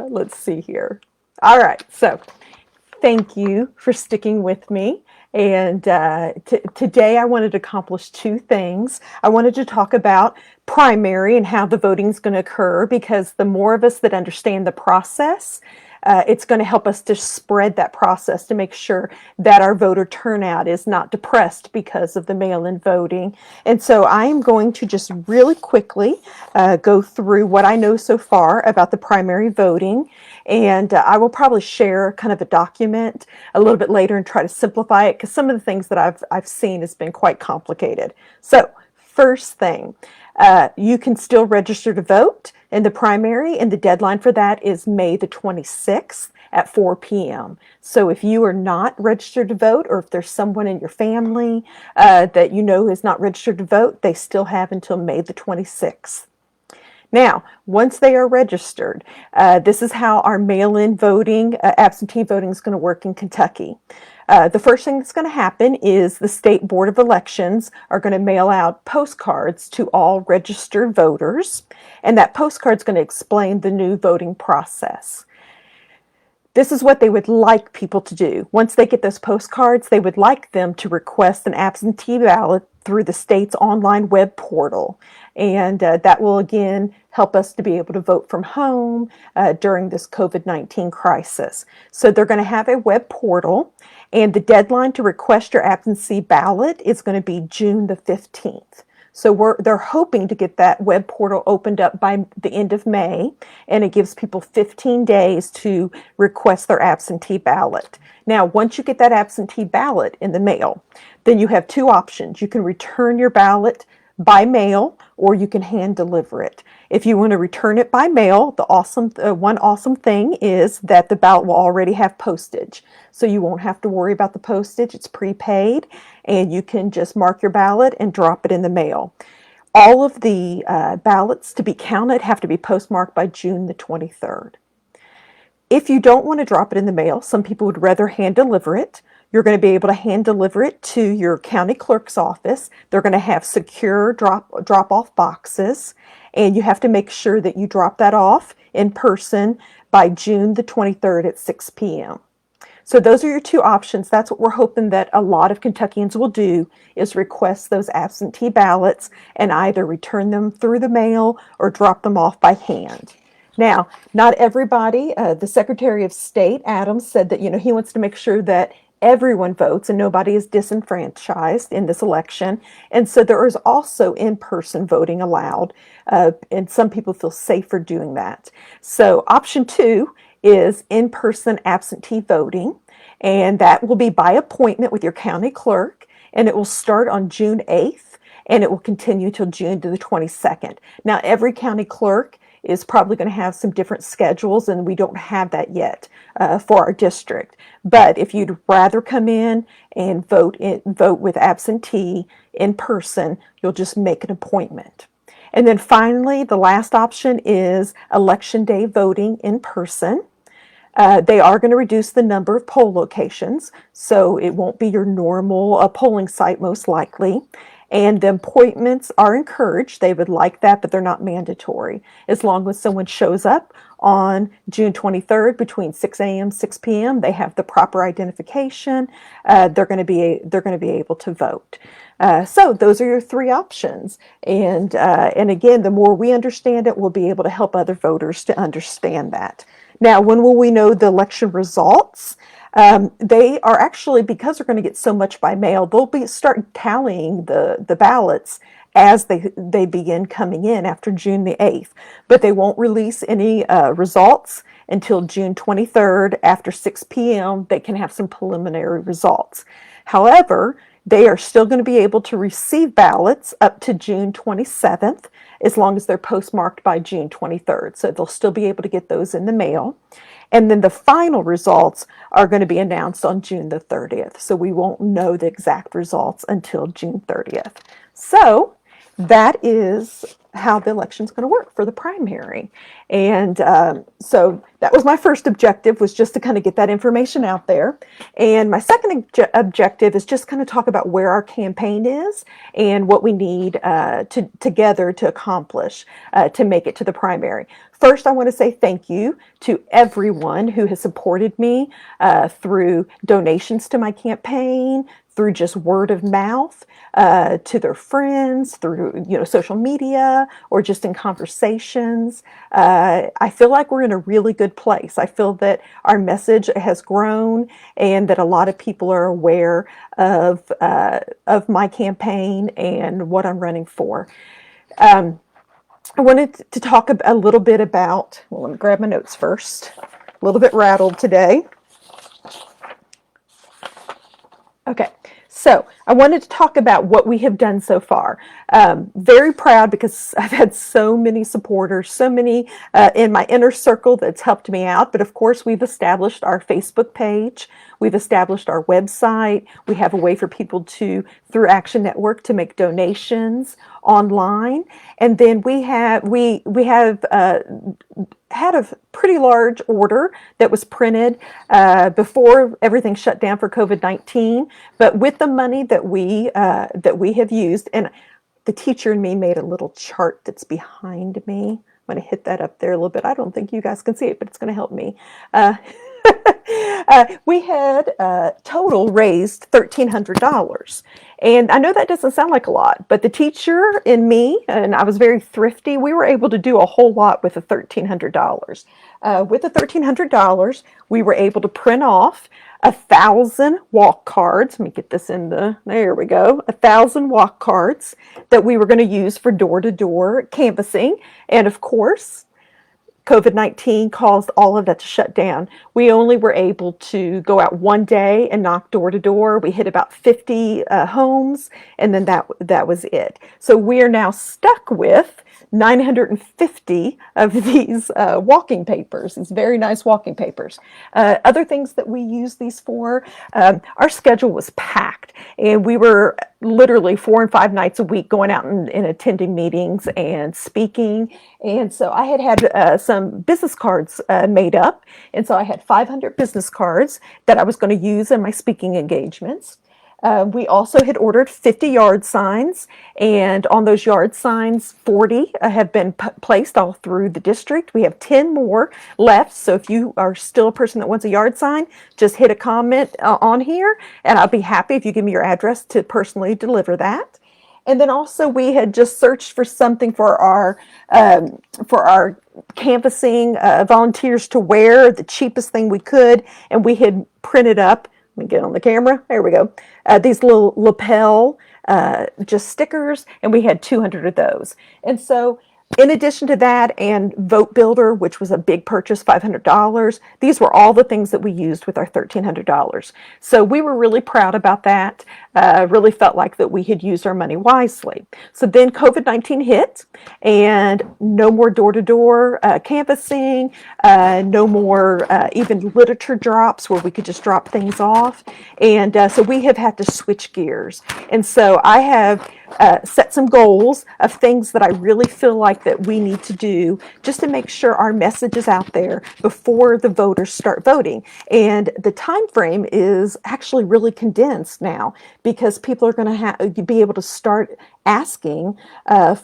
let's see here. All right, so thank you for sticking with me. And today I wanted to accomplish two things. I wanted to talk about primary and how the voting is going to occur, because the more of us that understand the process, it's going to help us to spread that process to make sure that our voter turnout is not depressed because of the mail-in voting. And so I am going to just really quickly go through what I know so far about the primary voting. And I will probably share kind of a document a little bit later and try to simplify it, because some of the things that I've seen has been quite complicated. So first thing, you can still register to vote in the primary, and the deadline for that is May the 26th at 4 p.m. So if you are not registered to vote, or if there's someone in your family that you know is not registered to vote, they still have until May the 26th. Now, once they are registered, this is how our mail-in voting, absentee voting is going to work in Kentucky. The first thing that's going to happen is the State Board of Elections are going to mail out postcards to all registered voters, and that postcard is going to explain the new voting process. This is what they would like people to do. Once they get those postcards, they would like them to request an absentee ballot through the state's online web portal. And that will, again, help us to be able to vote from home during this COVID-19 crisis. So they're going to have a web portal, and the deadline to request your absentee ballot is going to be June the 15th. So they're hoping to get that web portal opened up by the end of May, and it gives people 15 days to request their absentee ballot. Now, once you get that absentee ballot in the mail, then you have two options. You can return your ballot by mail, or you can hand deliver it. If you want to return it by mail, one awesome thing is that the ballot will already have postage. So you won't have to worry about the postage. It's prepaid, and you can just mark your ballot and drop it in the mail. All of the ballots to be counted have to be postmarked by June the 23rd. If you don't want to drop it in the mail, some people would rather hand deliver it. You're going to be able to hand deliver it to your county clerk's office. They're going to have secure drop-off boxes, and you have to make sure that you drop that off in person by June the 23rd at 6 p.m. So those are your two options. That's what we're hoping that a lot of Kentuckians will do, is request those absentee ballots and either return them through the mail or drop them off by hand. Now, not everybody, the Secretary of State, Adams, said that, he wants to make sure that everyone votes and nobody is disenfranchised in this election. And so there is also in-person voting allowed, and some people feel safer doing that. So option 2 is in-person absentee voting, and that will be by appointment with your county clerk, and it will start on June 8th, and it will continue till June to the 22nd. Now, every county clerk is probably going to have some different schedules, and we don't have that yet for our district. But if you'd rather come in and vote with absentee in person, you'll just make an appointment. And then finally, the last option is election day voting in person. They are going to reduce the number of poll locations, so it won't be your normal polling site most likely. And the appointments are encouraged. They would like that, but they're not mandatory. As long as someone shows up on June 23rd between 6 a.m. 6 p.m., they have the proper identification, they're going to be able to vote. So those are your three options. And again, the more we understand it, we'll be able to help other voters to understand that. Now, when will we know the election results? They are actually, because they're going to get so much by mail, they'll start tallying the ballots as they begin coming in after June the 8th. But they won't release any results until June 23rd. After 6 p.m., they can have some preliminary results. However, they are still going to be able to receive ballots up to June 27th, as long as they're postmarked by June 23rd. So they'll still be able to get those in the mail. And then the final results are going to be announced on June the 30th. So we won't know the exact results until June 30th. So that is how the election is going to work for the primary. And so that was my first objective, was just to kind of get that information out there. And my second objective is just kind of talk about where our campaign is and what we need together to accomplish to make it to the primary. first, I want to say thank you to everyone who has supported me through donations to my campaign, through just word of mouth, to their friends, through social media, or just in conversations. I feel like we're in a really good place. I feel that our message has grown, and that a lot of people are aware of my campaign and what I'm running for. I wanted to talk a little bit about. Well, let me grab my notes first. A little bit rattled today. Okay, so I wanted to talk about what we have done so far. Very proud because I've had so many supporters, so many in my inner circle that's helped me out. But of course, we've established our Facebook page. We've established our website. We have a way for people to, through Action Network, to make donations online. And then we have had a pretty large order that was printed before everything shut down for COVID-19. But with the money that we have used, and the teacher and me made a little chart that's behind me. I'm going to hit that up there a little bit. I don't think you guys can see it, but it's going to help me. We had total raised $1,300. And I know that doesn't sound like a lot, but the teacher and me, and I was very thrifty, we were able to do a whole lot with the $1,300. With the $1,300, we were able to print off 1,000 walk cards. Let me get this there we go. 1,000 walk cards that we were going to use for door-to-door canvassing. And of course, COVID-19 caused all of that to shut down. We only were able to go out one day and knock door to door. We hit about 50 homes, and then that was it. So we are now stuck with 950 of these walking papers, these very nice walking papers. Other things that we use these for, our schedule was packed, and we were literally 4 and 5 nights a week going out and attending meetings and speaking. And so I had some business cards made up. And so I had 500 business cards that I was going to use in my speaking engagements. We also had ordered 50 yard signs, and on those yard signs, 40 have been placed all through the district. We have 10 more left, so if you are still a person that wants a yard sign, just hit a comment on here, and I'll be happy if you give me your address to personally deliver that. And then also we had just searched for something for our canvassing volunteers to wear, the cheapest thing we could, and we had printed up. Let me get on the camera. There we go. These little lapel just stickers, and we had 200 of those. And so in addition to that, and Vote Builder, which was a big purchase, $500, these were all the things that we used with our $1,300. So we were really proud about that. Really felt like that we had used our money wisely. So then COVID-19 hit, and no more door-to-door canvassing, no more even literature drops where we could just drop things off. And so we have had to switch gears. And so I have set some goals of things that I really feel like that we need to do just to make sure our message is out there before the voters start voting. And the time frame is actually really condensed now because people are going to be able to start asking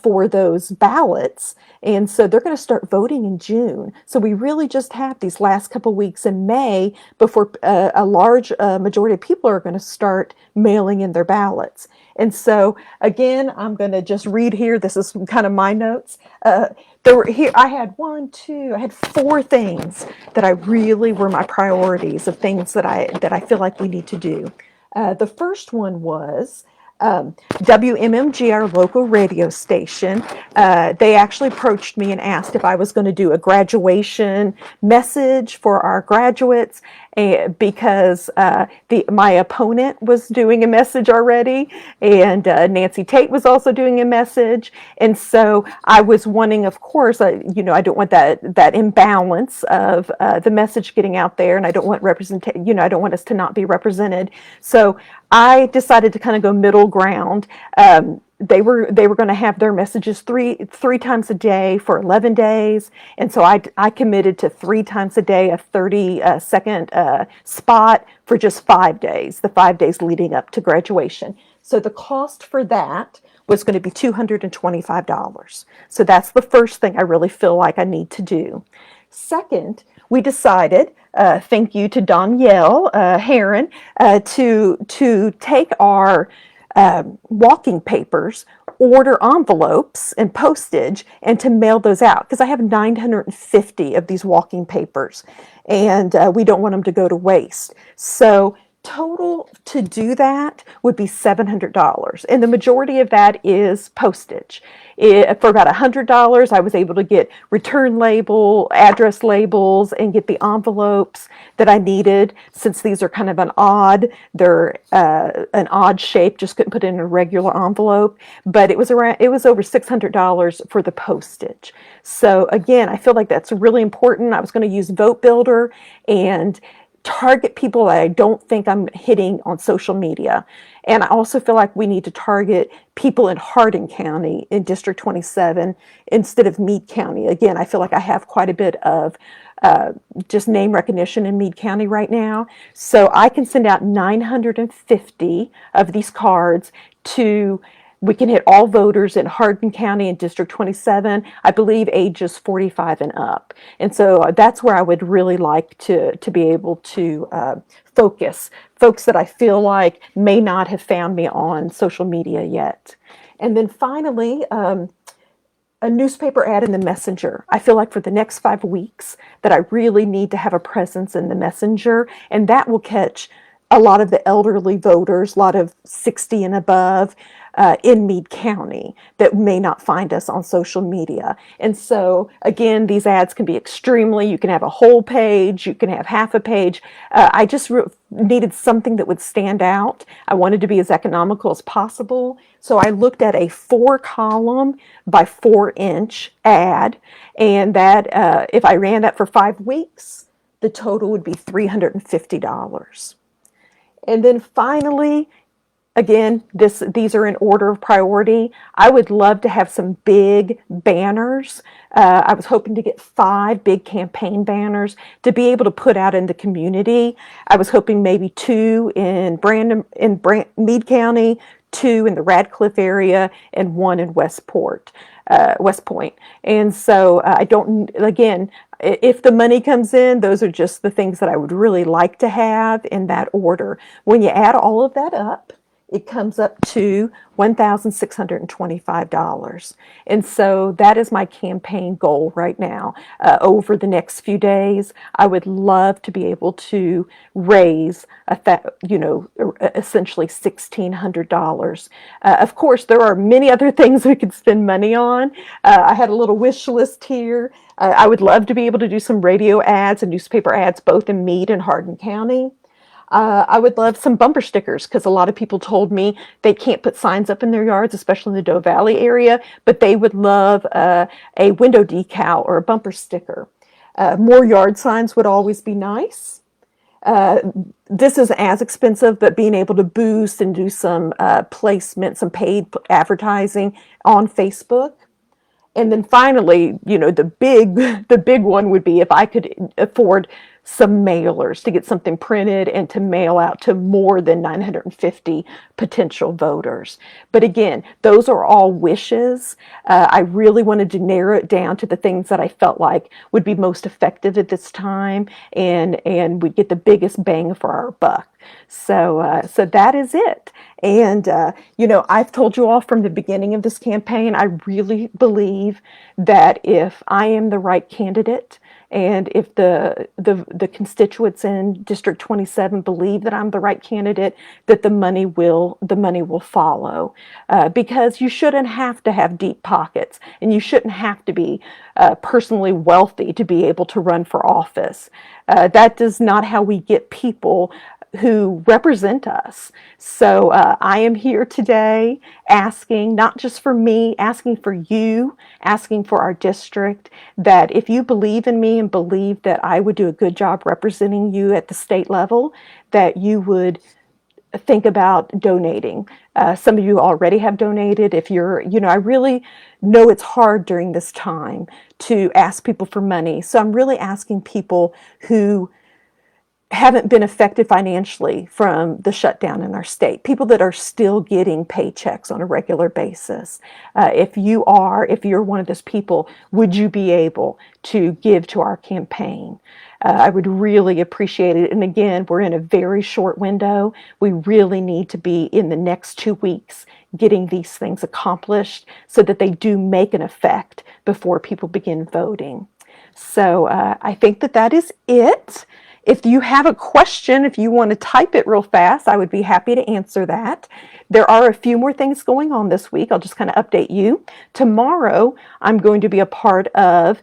for those ballots. And so they're going to start voting in June. So we really just have these last couple weeks in May before a large majority of people are going to start mailing in their ballots. And so again, I'm going to just read here. This is kind of my notes. I had 4 things that I really were my priorities of things that I feel like we need to do. The first one was WMMG, our local radio station. They actually approached me and asked if I was going to do a graduation message for our graduates, because my opponent was doing a message already, and Nancy Tate was also doing a message. And so I was wanting, of course, I don't want that imbalance of the message getting out there, and I don't want I don't want us to not be represented. So I decided to kind of go middle ground. They were going to have their messages three times a day for 11 days. And so I committed to 3 times a day, a 30-second spot for just 5 days, the 5 days leading up to graduation. So the cost for that was going to be $225. So that's the first thing I really feel like I need to do. Second, we decided, thank you to Danielle Heron, to take our walking papers, order envelopes and postage, and to mail those out because I have 950 of these walking papers, and we don't want them to go to waste. So total to do that would be $700, and the majority of that is postage. For about $100, I was able to get return label, address labels, and get the envelopes that I needed. Since these are kind of they're an odd shape. Just couldn't put it in a regular envelope. But it was over $600 for the postage. So again, I feel like that's really important. I was going to use Vote Builder and target people that I don't think I'm hitting on social media. And I also feel like we need to target people in Hardin County in District 27 instead of Meade County. Again, I feel like I have quite a bit of just name recognition in Meade County right now. So I can send out 950 of these cards we can hit all voters in Hardin County and District 27, I believe ages 45 and up. And so that's where I would really like to be able to focus folks that I feel like may not have found me on social media yet. And then finally, a newspaper ad in the Messenger. I feel like for the next 5 weeks that I really need to have a presence in the Messenger, and that will catch a lot of the elderly voters, a lot of 60 and above in Meade County that may not find us on social media. And so again, these ads can be you can have a whole page, you can have half a page. I just needed something that would stand out. I wanted to be as economical as possible. So I looked at a 4-column by 4-inch ad, and that if I ran that for 5 weeks, the total would be $350. And then finally, again, these are in order of priority. I would love to have some big banners. I was hoping to get 5 big campaign banners to be able to put out in the community. I was hoping maybe 2 in Meade County, 2 in the Radcliffe area, and 1 in West Point. And so if the money comes in, those are just the things that I would really like to have in that order. When you add all of that up, it comes up to $1,625. And so that is my campaign goal right now. Over the next few days, I would love to be able to raise, essentially $1,600. Of course, there are many other things we could spend money on. I had a little wish list here. I would love to be able to do some radio ads and newspaper ads, both in Meade and Hardin County. I would love some bumper stickers because a lot of people told me they can't put signs up in their yards, especially in the Doe Valley area, but they would love a window decal or a bumper sticker. More yard signs would always be nice. This is as expensive, but being able to boost and do some placement, some paid advertising on Facebook. And then finally, the big one would be if I could afford some mailers to get something printed and to mail out to more than 950 potential voters. But again, those are all wishes. I really wanted to narrow it down to the things that I felt like would be most effective at this time and would get the biggest bang for our buck. So that is it. And, I've told you all from the beginning of this campaign, I really believe that if I am the right candidate, and if the constituents in District 27 believe that I'm the right candidate, that the money will follow. Because you shouldn't have to have deep pockets, and you shouldn't have to be personally wealthy to be able to run for office. That is not how we get people who represent us. So I am here today asking, not just for me, asking for you, asking for our district, that if you believe in me and believe that I would do a good job representing you at the state level, that you would think about donating. Some of you already have donated. If you're, I really know it's hard during this time to ask people for money. So I'm really asking people who haven't been affected financially from the shutdown in our state, people that are still getting paychecks on a regular basis. If you're one of those people, would you be able to give to our campaign? I would really appreciate it. And again, we're in a very short window. We really need to be in the next 2 weeks getting these things accomplished so that they do make an effect before people begin voting. So I think that is it. If you have a question, if you want to type it real fast, I would be happy to answer that. There are a few more things going on this week. I'll just kind of update you. Tomorrow, I'm going to be a part of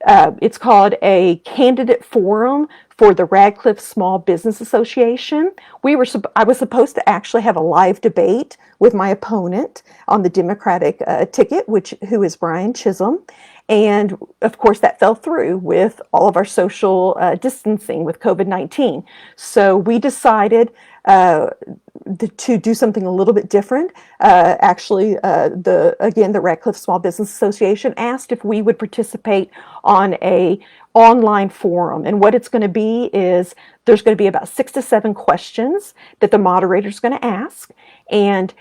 it's called a candidate forum for the Radcliffe Small Business Association. I was supposed to actually have a live debate with my opponent on the Democratic ticket, who is Brian Chisholm. And of course, that fell through with all of our social distancing with COVID-19. So we decided to do something a little bit different. The Radcliffe Small Business Association asked if we would participate on a online forum. And what it's going to be is there's going to be about 6 to 7 questions that the moderator is going to ask. And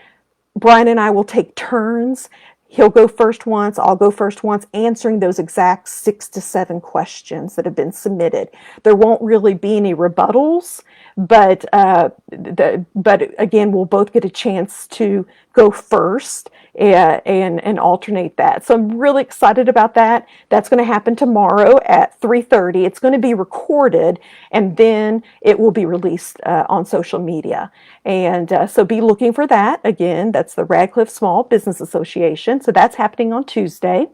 Brian and I will take turns. He'll go first once, I'll go first once, answering those exact 6 to 7 questions that have been submitted. There won't really be any rebuttals, but again, we'll both get a chance to go first and alternate that. So I'm really excited about that. That's going to happen tomorrow at 3:30. It's going to be recorded, and then it will be released on social media. And so be looking for that. Again, that's the Radcliffe Small Business Association. So that's happening on Tuesday.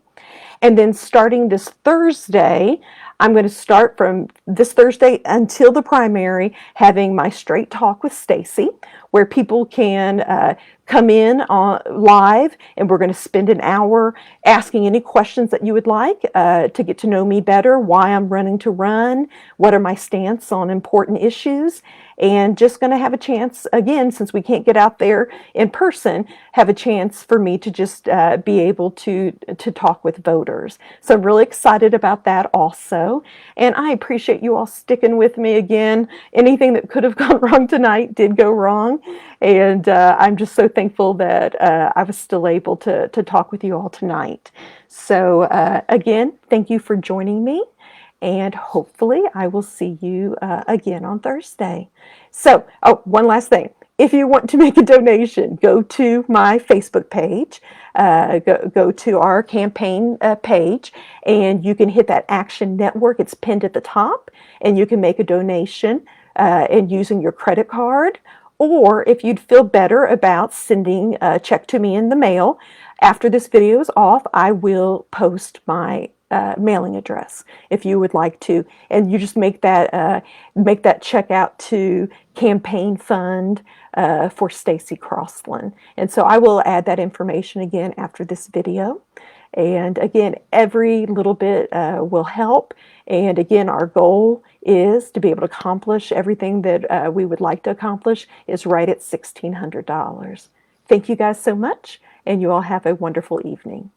And then starting this Thursday, I'm going to start from this Thursday until the primary having my Straight Talk with Stacy, where people can come in live, and we're going to spend an hour asking any questions that you would like to get to know me better, why I'm running to run, what are my stance on important issues, and just going to have a chance, again, since we can't get out there in person, have a chance for me to just be able to talk with voters. So I'm really excited about that also. And I appreciate you all sticking with me again. Anything that could have gone wrong tonight did go wrong. And I'm just so thankful that I was still able to talk with you all tonight. So again, thank you for joining me. And hopefully I will see you again on Thursday. So, one last thing. If you want to make a donation, go to my Facebook page, go to our campaign page, and you can hit that Action Network. It's pinned at the top, and you can make a donation and using your credit card. Or if you'd feel better about sending a check to me in the mail, after this video is off, I will post my mailing address if you would like to, and you just make that check out to Campaign Fund for Stacy Crossland. And so I will add that information again after this video. And again, every little bit will help. And again, our goal is to be able to accomplish everything that we would like to accomplish is right at $1,600. Thank you guys so much, and you all have a wonderful evening.